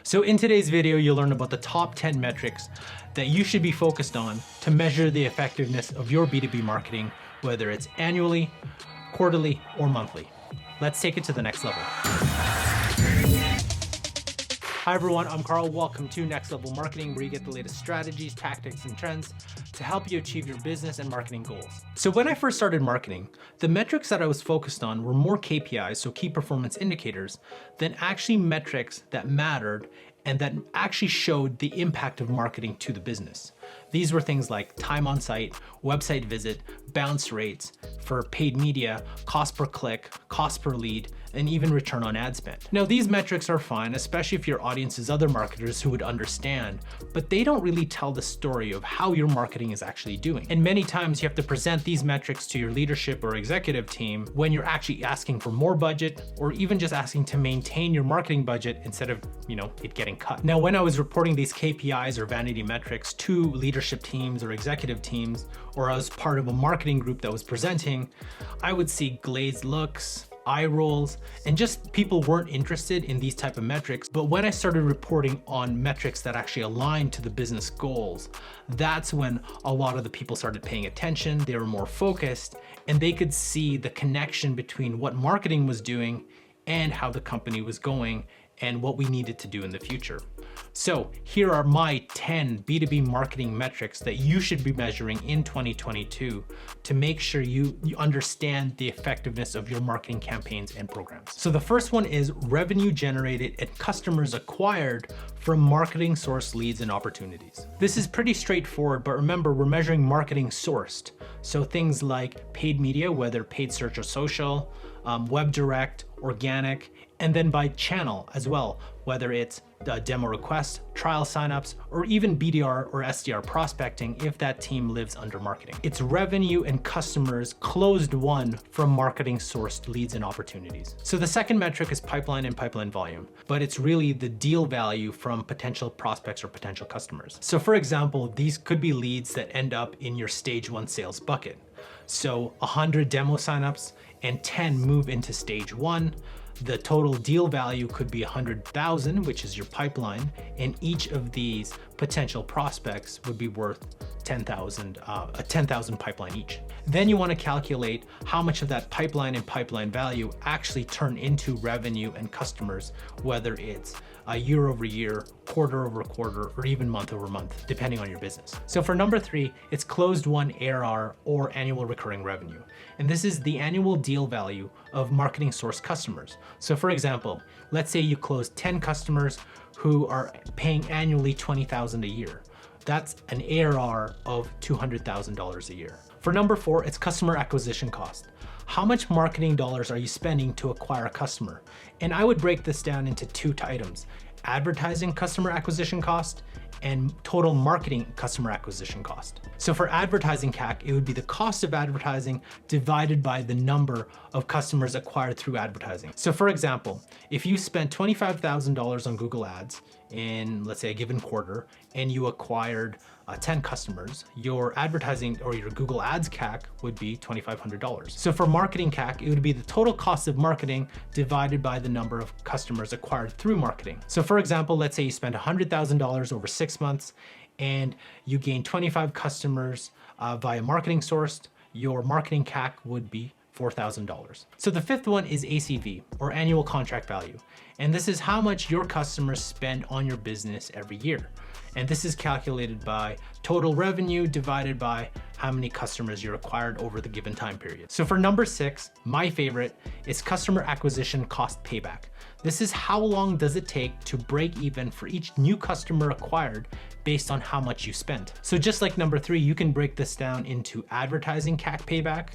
So in today's video, you'll learn about the top 10 metrics that you should be focused on to measure the effectiveness of your B2B marketing, whether it's annually, quarterly, or monthly. Let's take it to the next level. Hi everyone, I'm Carl. Welcome to Next Level Marketing, where you get the latest strategies, tactics, and trends to help you achieve your business and marketing goals. So when I first started marketing, the metrics that I was focused on were more KPIs, so key performance indicators, than actually metrics that mattered and that actually showed the impact of marketing to the business. These were things like time on site, website visit, bounce rates for paid media, cost per click, cost per lead, and even return on ad spend. Now, these metrics are fine, especially if your audience is other marketers who would understand, but they don't really tell the story of how your marketing is actually doing. And many times you have to present these metrics to your leadership or executive team when you're actually asking for more budget or even just asking to maintain your marketing budget instead of, it getting cut. Now, when I was reporting these KPIs or vanity metrics to leadership teams or executive teams, or I was part of a marketing group that was presenting, I would see glazed looks, eye rolls, and just people weren't interested in these type of metrics. But when I started reporting on metrics that actually aligned to the business goals, that's when a lot of the people started paying attention. They were more focused, and they could see the connection between what marketing was doing and how the company was going and what we needed to do in the future. So here are my 10 B2B marketing metrics that you should be measuring in 2022 to make sure you understand the effectiveness of your marketing campaigns and programs. So the first one is revenue generated and customers acquired from marketing source leads and opportunities. This is pretty straightforward, but remember, we're measuring marketing sourced. So things like paid media, whether paid search or social, web direct, organic, and then by channel as well, whether it's demo requests, trial signups, or even BDR or SDR prospecting if that team lives under marketing. It's revenue and customers closed won from marketing sourced leads and opportunities. So the second metric is pipeline and pipeline volume, but it's really the deal value from potential prospects or potential customers. So for example, these could be leads that end up in your stage 1 sales bucket. So 100 demo signups and 10 move into stage 1. The total deal value could be 100,000, which is your pipeline, and each of these potential prospects would be worth 10,000, a 10,000 pipeline each. Then you want to calculate how much of that pipeline and pipeline value actually turn into revenue and customers, whether it's year over year, quarter over quarter, or even month over month, depending on your business. So for number 3, it's closed won ARR or annual recurring revenue. And this is the annual deal value of marketing source customers. So for example, let's say you close 10 customers who are paying annually $20,000 a year. That's an ARR of $200,000 a year. For number 4, it's customer acquisition cost. How much marketing dollars are you spending to acquire a customer? And I would break this down into 2 items: advertising customer acquisition cost and total marketing customer acquisition cost. So for advertising CAC, it would be the cost of advertising divided by the number of customers acquired through advertising. So for example, if you spent $25,000 on Google Ads in, let's say, a given quarter, and you acquired 10 customers, your advertising or your Google Ads CAC would be $2,500. So for marketing CAC, it would be the total cost of marketing divided by the number of customers acquired through marketing. So for example, let's say you spend $100,000 over 6 months and you gain 25 customers via marketing sourced, your marketing CAC would be $4,000. So the 5th one is ACV, or annual contract value. And this is how much your customers spend on your business every year. And this is calculated by total revenue divided by how many customers you acquired over the given time period. So for number 6, my favorite, is customer acquisition cost payback. This is how long does it take to break even for each new customer acquired based on how much you spent. So just like number 3, you can break this down into advertising CAC payback,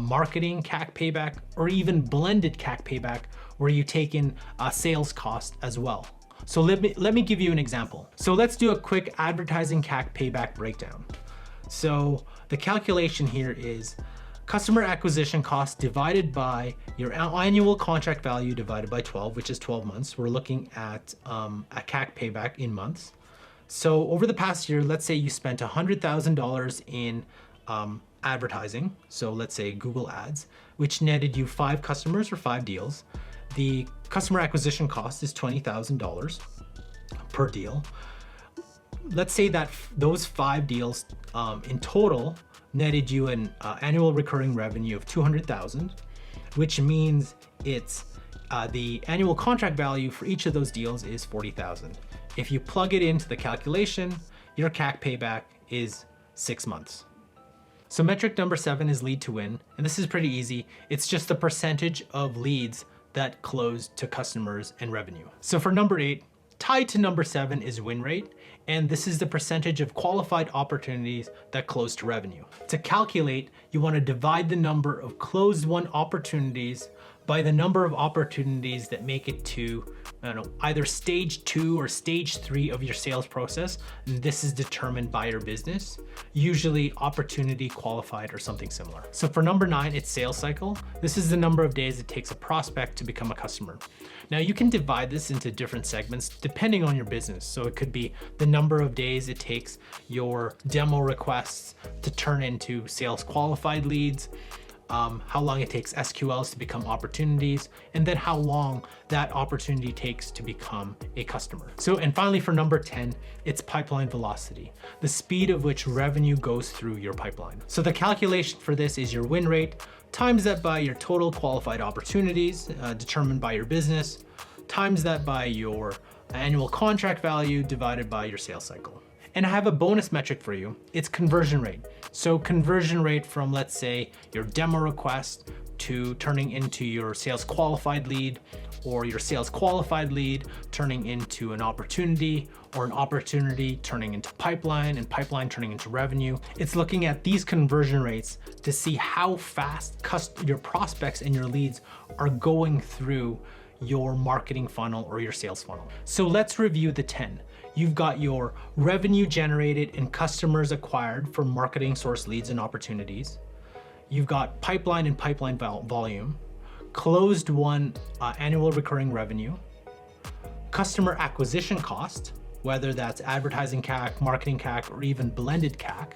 marketing CAC payback, or even blended CAC payback, where you take in sales cost as well. So let me give you an example. So let's do a quick advertising CAC payback breakdown. So the calculation here is customer acquisition cost divided by your annual contract value divided by 12, which is 12 months. We're looking at a CAC payback in months. So over the past year, let's say you spent $100,000 in advertising. So let's say Google Ads, which netted you 5 customers or 5 deals. The customer acquisition cost is $20,000. per deal. Let's say that those 5 deals in total netted you an annual recurring revenue of 200,000, which means it's the annual contract value for each of those deals is 40,000. If you plug it into the calculation, your CAC payback is 6 months. So metric number 7 is lead to win, and this is pretty easy. It's just the percentage of leads that close to customers and revenue. So for number 8, tied to number 7 is win rate, and this is the percentage of qualified opportunities that close to revenue. To calculate, you want to divide the number of closed won opportunities by the number of opportunities that make it to either stage 2 or stage 3 of your sales process. And this is determined by your business, usually opportunity qualified or something similar. So for number 9, it's sales cycle. This is the number of days it takes a prospect to become a customer. Now you can divide this into different segments depending on your business. So it could be the number of days it takes your demo requests to turn into sales qualified leads, how long it takes SQLs to become opportunities, and then how long that opportunity takes to become a customer. So, and finally for number 10, it's pipeline velocity, the speed of which revenue goes through your pipeline. So the calculation for this is your win rate, times that by your total qualified opportunities determined by your business, times that by your annual contract value divided by your sales cycle. And I have a bonus metric for you. It's conversion rate. So conversion rate from, let's say, your demo request to turning into your sales qualified lead, or your sales qualified lead turning into an opportunity, or an opportunity turning into pipeline, and pipeline turning into revenue. It's looking at these conversion rates to see how fast your prospects and your leads are going through your marketing funnel or your sales funnel. So let's review the 10. You've got your revenue generated and customers acquired from marketing source leads and opportunities. You've got pipeline and pipeline volume, closed won annual recurring revenue, customer acquisition cost, whether that's advertising CAC, marketing CAC, or even blended CAC,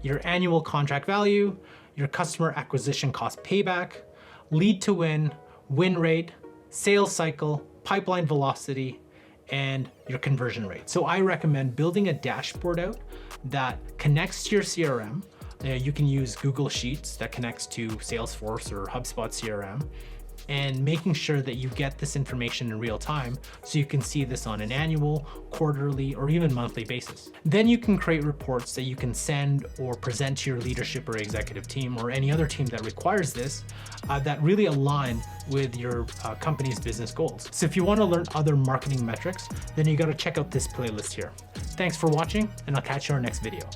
your annual contract value, your customer acquisition cost payback, lead to win, win rate, sales cycle, pipeline velocity, and your conversion rate. So I recommend building a dashboard out that connects to your CRM. You can use Google Sheets that connects to Salesforce or HubSpot CRM, and making sure that you get this information in real time so you can see this on an annual, quarterly, or even monthly basis. Then you can create reports that you can send or present to your leadership or executive team or any other team that requires this, that really align with your company's business goals. So if you want to learn other marketing metrics, then you got to check out this playlist here. Thanks for watching, and I'll catch you in our next video.